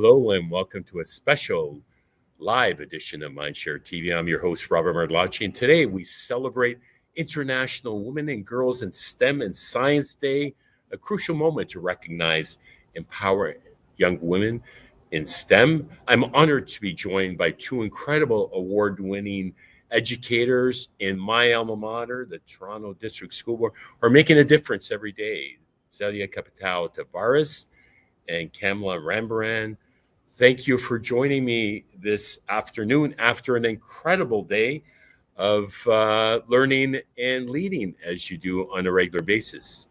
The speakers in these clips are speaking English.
Hello and welcome to a special live edition of MindShareTV. I'm your host, Robert Mardlacci, and today we celebrate International Women and Girls in STEM and Science Day, a crucial moment to recognize empower young women in STEM. I'm honored to be joined by two incredible award-winning educators in my alma mater, the Toronto District School Board, who are making a difference every day. Zelia Capatao-Tavares and Kamla Rambaran. Thank you for joining me this afternoon after an incredible day of learning and leading as you do on a regular basis.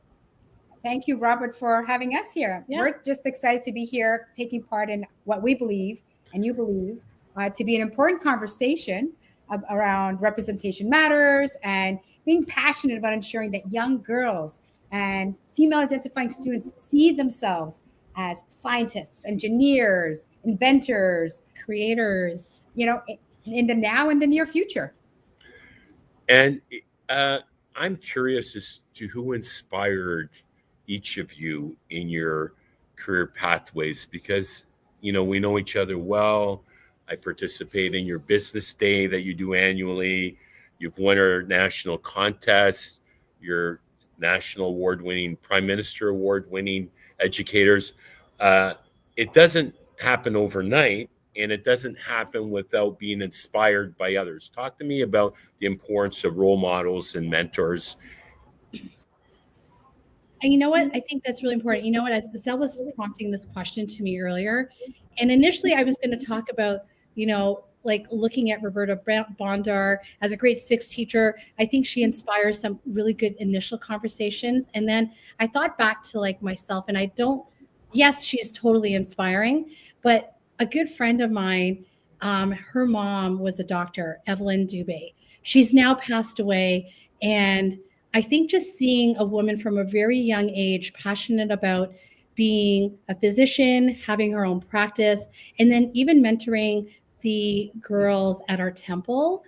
Thank you, Robert, for having us here. Yeah. We're just excited to be here, taking part in what we believe and you believe to be an important conversation around representation matters and being passionate about ensuring that young girls and female identifying students see themselves as scientists, engineers, inventors, creators, in the now and the near future. And I'm curious as to who inspired each of you in your career pathways, because, we know each other well. I participate in your business day that you do annually. You've won our national contest. You're national award-winning, Prime Minister award-winning educators. It doesn't happen overnight, and it doesn't happen without being inspired by others. Talk to me about the importance of role models and mentors. And you know what? I think that's really important. You know what? As Zell was prompting this question to me earlier, and initially I was going to talk about, like looking at Roberta Bondar as a grade 6 teacher. I think she inspires some really good initial conversations. And then I thought back to like myself, and yes, she's totally inspiring, but a good friend of mine, her mom was a doctor, Evelyn Dubé. She's now passed away. And I think just seeing a woman from a very young age, passionate about being a physician, having her own practice, and then even mentoring the girls at our temple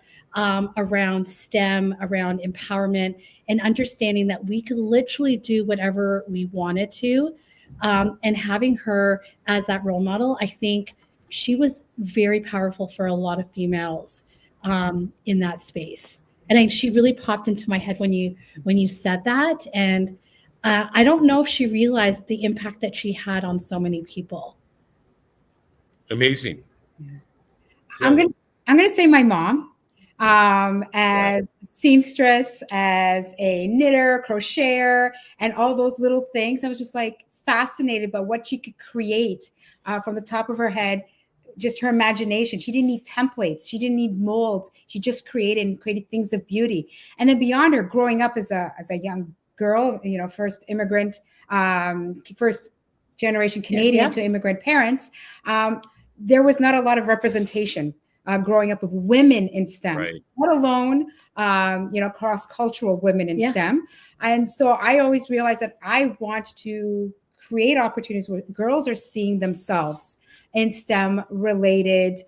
around STEM, around empowerment, and understanding that we could literally do whatever we wanted to. And having her as that role model, I think she was very powerful for a lot of females in that space. And she really popped into my head when you said that. And I don't know if she realized the impact that she had on so many people. Amazing. Yeah. I'm gonna say my mom, as seamstress, as a knitter, crocheter, and all those little things. I was just like fascinated by what she could create from the top of her head. Just her imagination. She didn't need templates. She didn't need molds. She just created things of beauty. And then beyond her, growing up as a young girl, first immigrant, first generation Canadian to immigrant parents, there was not a lot of representation growing up of women in STEM, let alone, cross-cultural women in STEM. And so I always realized that I want to create opportunities where girls are seeing themselves in STEM-related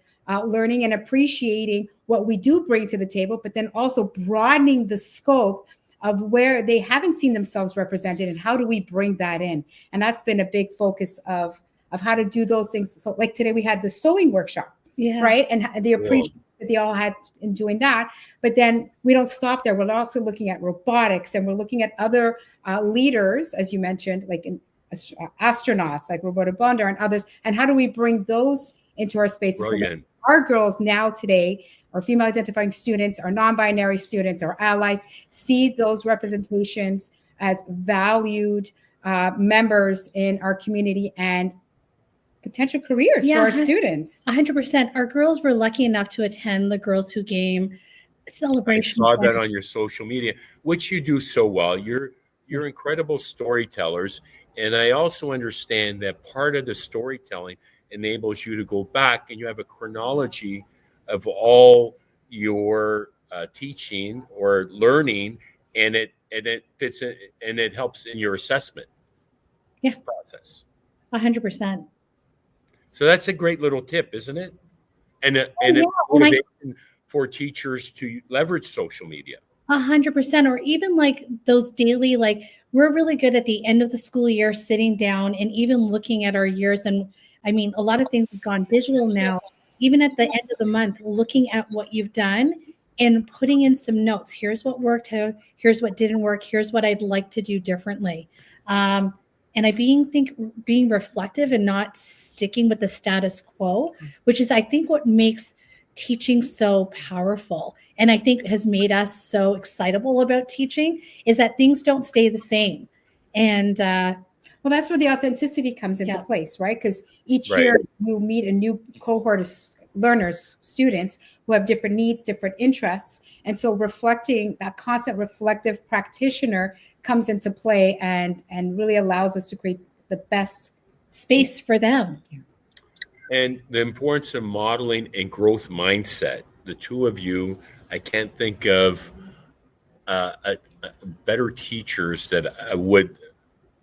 learning and appreciating what we do bring to the table, but then also broadening the scope of where they haven't seen themselves represented and how do we bring that in. And that's been a big focus of how to do those things. So like today we had the sewing workshop, right? And the appreciation that they all had in doing that. But then we don't stop there. We're also looking at robotics, and we're looking at other leaders, as you mentioned, like astronauts like Roberta Bondar and others, and how do we bring those into our spaces so that our girls now today, our female identifying students, our non-binary students, our allies, see those representations as valued members in our community and potential careers for our students. 100%. Our girls were lucky enough to attend the Girls Who Game celebration. I saw that on your social media, which you do so well. You're incredible storytellers. And I also understand that part of the storytelling enables you to go back and you have a chronology of all your teaching or learning, and it fits in, and it helps in your assessment process. 100%. So that's a great little tip, isn't it? And a motivation for teachers to leverage social media. 100%. Or even like those daily, like we're really good at the end of the school year sitting down and even looking at our years and I mean, a lot of things have gone digital now. Even at the end of the month, looking at what you've done and putting in some notes. Here's what worked. Here's what didn't work. Here's what I'd like to do differently. And being reflective and not sticking with the status quo, which is, I think, what makes teaching so powerful. And I think has made us so excitable about teaching is that things don't stay the same. And well, that's where the authenticity comes into place, right? Because each Right. year you meet a new cohort of learners, students who have different needs, different interests. And so reflecting, that constant reflective practitioner comes into play and really allows us to create the best space for them. And the importance of modeling and growth mindset. The two of you, I can't think of better teachers that would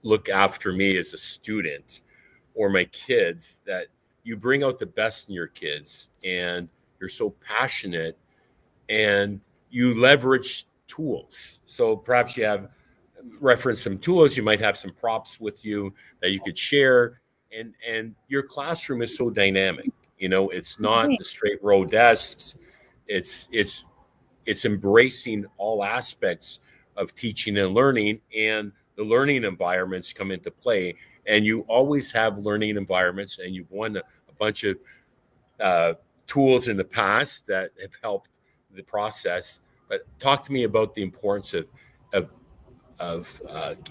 look after me as a student or my kids, that you bring out the best in your kids and you're so passionate and you leverage tools. So perhaps you have referenced some tools, you might have some props with you that you could share. And your classroom is so dynamic. It's not the straight row desks. It's embracing all aspects of teaching and learning, and the learning environments come into play. And you always have learning environments, and you've won a bunch of tools in the past that have helped the process. But talk to me about the importance of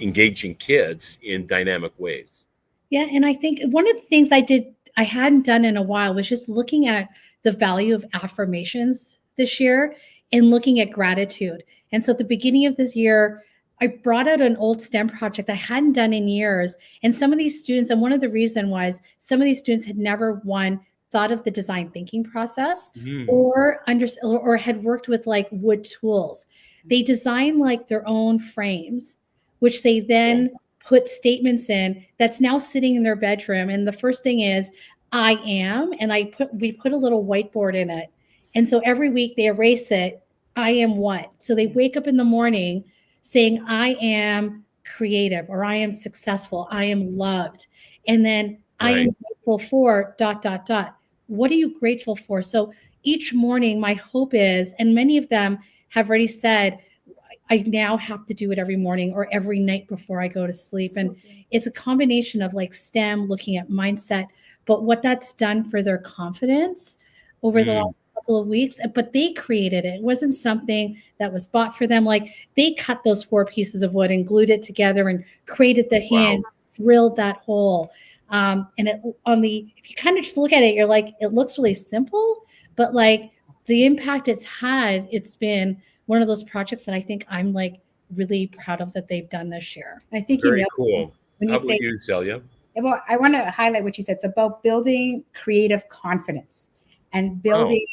engaging kids in dynamic ways. Yeah, and I think one of the things I hadn't done in a while was just looking at the value of affirmations this year and looking at gratitude. And so at the beginning of this year, I brought out an old STEM project I hadn't done in years. And some of these students, and one of the reasons was some of these students had never thought of the design thinking process or had worked with like wood tools. They design like their own frames, which they then put statements in that's now sitting in their bedroom. And the first thing is, I am, and we put a little whiteboard in it. And so every week they erase it. I am what? So they wake up in the morning saying, I am creative, or I am successful, I am loved. And then I am grateful for ... What are you grateful for? So each morning, my hope is, and many of them have already said, I now have to do it every morning or every night before I go to sleep. And it's a combination of like STEM, looking at mindset, but what that's done for their confidence over the last couple of weeks. But they created it. It wasn't something that was bought for them. Like they cut those 4 pieces of wood and glued it together and created the hand, drilled that hole. And if you kind of just look at it, you're like, it looks really simple, but like the impact it's had, it's been one of those projects that I think I'm like really proud of that they've done this year. I think very cool. When How you about say, you, Zelia? Well, I want to highlight what you said. It's about building creative confidence and building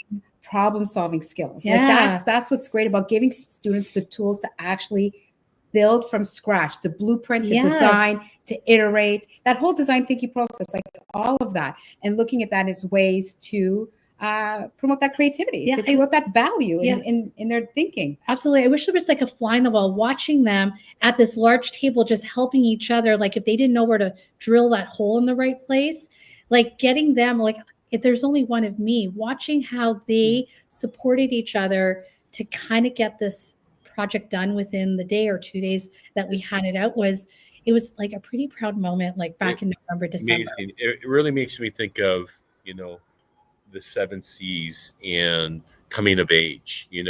problem-solving skills. Yeah. Like that's what's great about giving students the tools to actually build from scratch, to blueprint, to design, to iterate. That whole design thinking process, like all of that, and looking at that as ways to promote that creativity, to promote that value in their thinking. Absolutely. I wish there was like a fly in the wall, watching them at this large table, just helping each other. Like if they didn't know where to drill that hole in the right place, like getting them, like if there's only one of me, watching how they supported each other to kind of get this project done within the day or 2 days that we had it out, it was like a pretty proud moment, like back in November, December. Amazing. It really makes me think of, the 7 C's and coming of age, and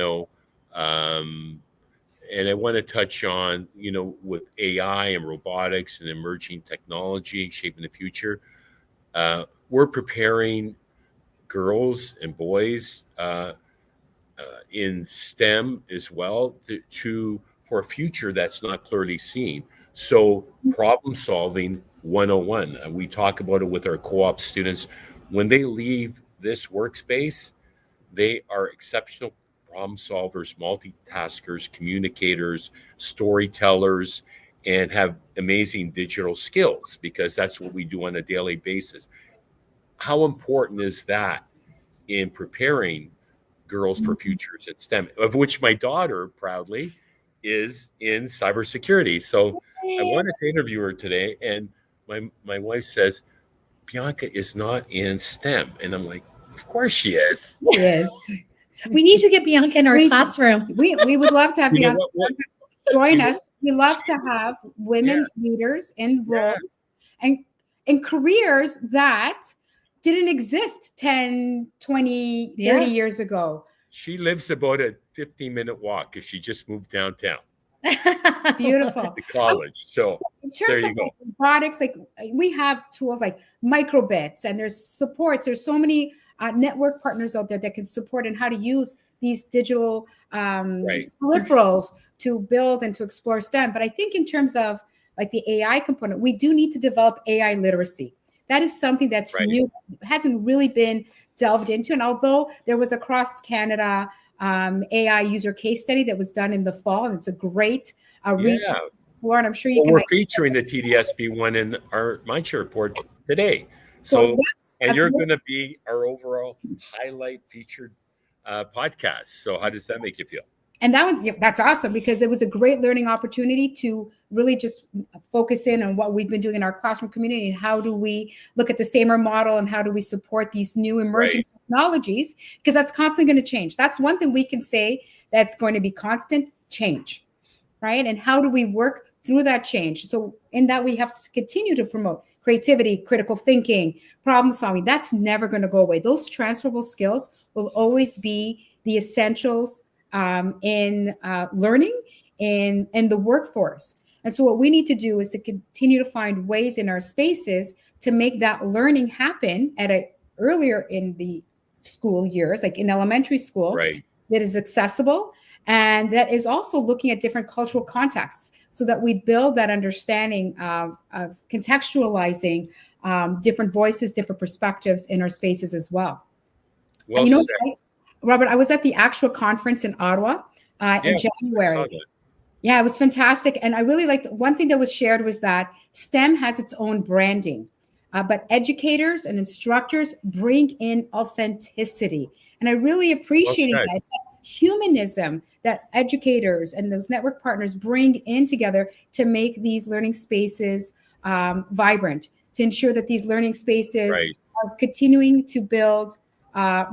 I want to touch on, with AI and robotics and emerging technology shaping the future, we're preparing girls and boys in STEM as well for a future that's not clearly seen. So problem solving 101, we talk about it with our co-op students. When they leave this workspace, they are exceptional problem solvers, multitaskers, communicators, storytellers, and have amazing digital skills, because that's what we do on a daily basis. How important is that in preparing girls for futures in STEM, of which my daughter proudly is in cybersecurity? So I wanted to interview her today, and my wife says, Bianca is not in STEM. And I'm like, of course she is. It is. We need to get Bianca in our We- classroom. We would love to have You know Bianca what? join you know- us. We love to have women leaders in Yeah. roles and in careers that didn't exist 10, 20, 30 years ago. She lives about a 15-minute walk because she just moved downtown Beautiful. to college. So In there terms you of go. like robotics, like we have tools like microbits, and there's supports. There's so many network partners out there that can support and how to use these digital peripherals to build and to explore STEM. But I think in terms of like the AI component, we do need to develop AI literacy. That is something that's new, hasn't really been delved into. And although there was a cross-Canada AI user case study that was done in the fall, and it's a great resource. And I'm sure you can. We're featuring the TDSB one in our MindShare report today. So and you're going to be our overall highlight featured podcast. So how does that make you feel? And that's awesome, because it was a great learning opportunity to really just focus in on what we've been doing in our classroom community and how do we look at the SAMR model and how do we support these new emerging technologies, because that's constantly going to change. That's one thing we can say that's going to be constant change, right? And how do we work through that change? So in that, we have to continue to promote creativity, critical thinking, problem solving. That's never going to go away. Those transferable skills will always be the essentials in learning in the workforce. And so what we need to do is to continue to find ways in our spaces to make that learning happen earlier in the school years, like in elementary school, that is accessible and that is also looking at different cultural contexts, so that we build that understanding of contextualizing different voices, different perspectives in our spaces as well. Well, you know, Robert, I was at the actual conference in Ottawa in January. Yeah, it was fantastic. And I really liked, one thing that was shared was that STEM has its own branding, but educators and instructors bring in authenticity. And I really appreciated that. It's that humanism that educators and those network partners bring in together to make these learning spaces vibrant, to ensure that these learning spaces are continuing to build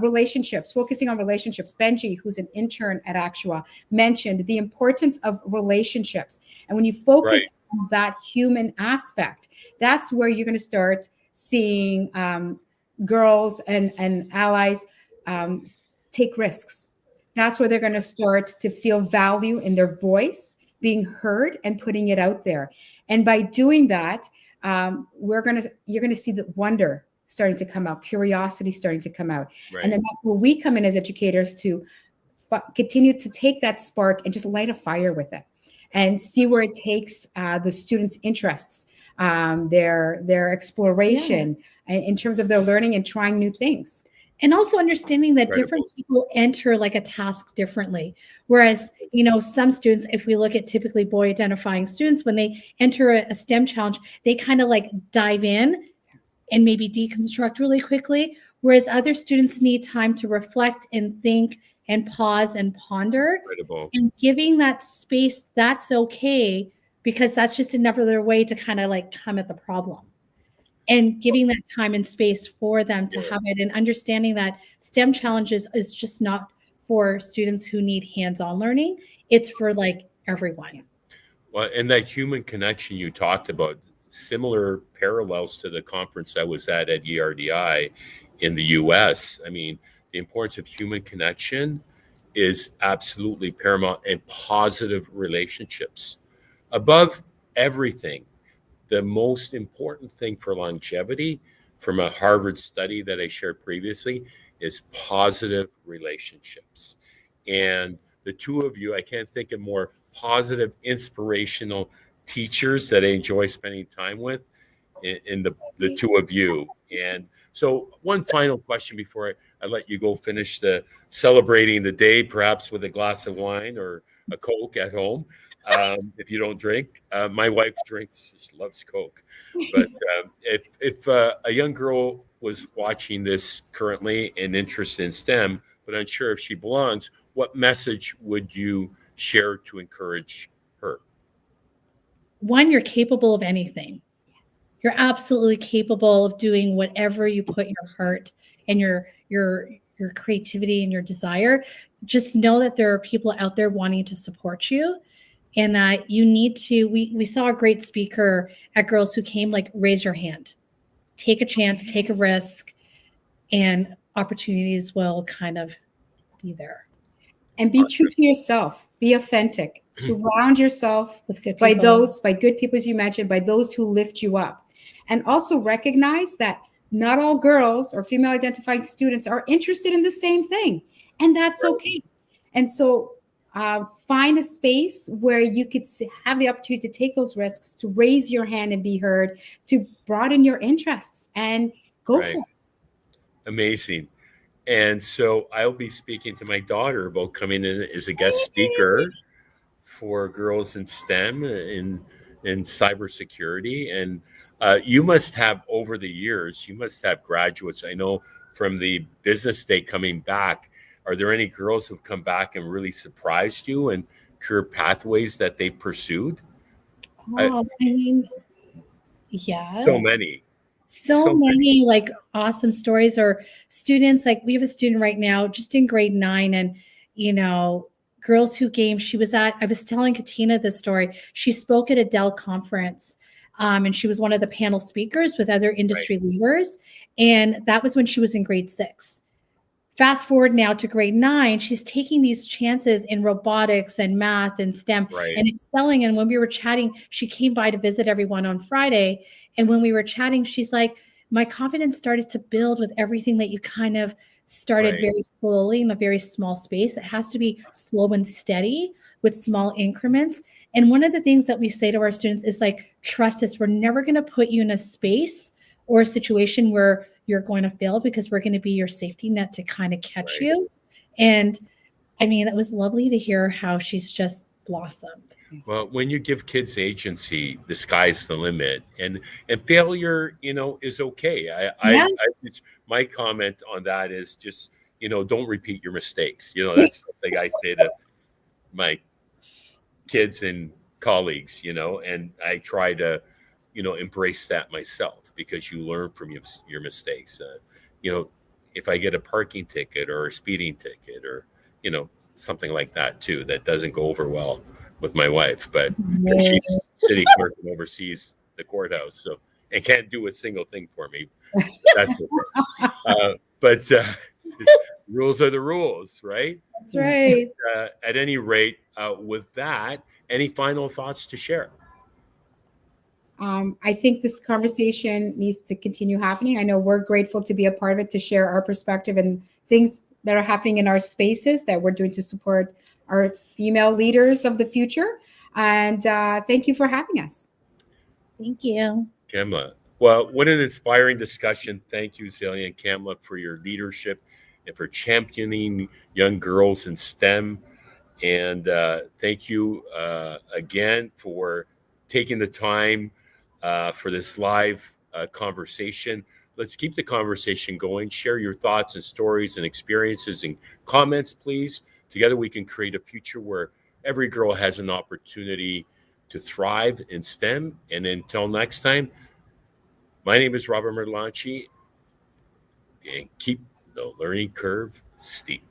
relationships, focusing on relationships. Benji, who's an intern at Actua, mentioned the importance of relationships. And when you focus on that human aspect, that's where you're going to start seeing girls and allies take risks. That's where they're going to start to feel value in their voice, being heard and putting it out there. And by doing that, you're going to see the wonder starting to come out, curiosity starting to come out. And then that's where we come in as educators to continue to take that spark and just light a fire with it and see where it takes the students' interests, their exploration in terms of their learning and trying new things. And also understanding that different people enter like a task differently. Whereas, you know, some students, if we look at typically boy identifying students, when they enter a STEM challenge, they kind of like dive in and maybe deconstruct really quickly. Whereas other students need time to reflect and think and pause and ponder. And giving that space, that's okay, because that's just another way to kind of like come at the problem. And giving that time and space for them to have it, and understanding that STEM challenges is just not for students who need hands-on learning. It's for like everyone. Well, and that human connection you talked about, similar parallels to the conference I was at ERDI in the US. I mean, the importance of human connection is absolutely paramount, and positive relationships. Above everything, the most important thing for longevity, from a Harvard study that I shared previously, is positive relationships. And the two of you, I can't think of more positive, inspirational teachers that I enjoy spending time with in the two of you. And so one final question before I let you go finish celebrating the day, perhaps with a glass of wine or a Coke at home. If you don't drink, my wife drinks, she loves Coke. But if a young girl was watching this currently and interested in STEM, but unsure if she belongs, what message would you share to encourage her? One, you're capable of anything. You're absolutely capable of doing whatever you put your heart and your creativity and your desire. Just know that there are people out there wanting to support you, and that you need to. We saw a great speaker at Girls Who Came, like, raise your hand, take a chance, take a risk, and opportunities will kind of be there. And be true to yourself. Be authentic. Surround yourself With good by people. by good people, as you mentioned, by those who lift you up. And also recognize that not all girls or female identifying students are interested in the same thing. And that's okay. And so find a space where you could have the opportunity to take those risks, to raise your hand and be heard, to broaden your interests, and go for it. Amazing. And so I'll be speaking to my daughter about coming in as a guest speaker for girls in STEM in cybersecurity. And you must have, over the years, you must have graduates. I know from the business day coming back, are there any girls who've come back and really surprised you and career pathways that they pursued? I mean, yeah. So many. So many like awesome stories, or students. Like, we have a student right now just in grade 9, and Girls Who Game, I was telling Katina this story. She spoke at a Dell conference, and she was one of the panel speakers with other industry leaders, and that was when she was in grade 6. Fast forward now to grade 9, she's taking these chances in robotics and math and STEM and excelling. And when we were chatting, she came by to visit everyone on Friday. And when we were chatting, she's like, my confidence started to build with everything that you kind of started very slowly in a very small space. It has to be slow and steady with small increments. And one of the things that we say to our students is, like, trust us. We're never going to put you in a space or a situation where you're going to fail, because we're going to be your safety net to kind of catch you. And I mean, it was lovely to hear how she's just blossomed. Well, when you give kids agency, the sky's the limit, and failure, is okay. My comment on that is just, don't repeat your mistakes. That's something I say to my kids and colleagues, and I try to, embrace that myself, because you learn from your mistakes. If I get a parking ticket or a speeding ticket, or, something like that too, that doesn't go over well with my wife, but she's city clerk and oversees the courthouse, and can't do a single thing for me. That's okay. But rules are the rules, right? That's right. At any rate, with that, any final thoughts to share? I think this conversation needs to continue happening. I know we're grateful to be a part of it, to share our perspective and things that are happening in our spaces that we're doing to support our female leaders of the future. And thank you for having us. Thank you, Kamla. Well, what an inspiring discussion. Thank you, Zelia and Kamla, for your leadership and for championing young girls in STEM. And thank you again for taking the time for this live conversation. Let's keep the conversation going. Share your thoughts and stories and experiences and comments, please. Together we can create a future where every girl has an opportunity to thrive in STEM. And until next time, my name is Robert Merlanchi, and keep the learning curve steep.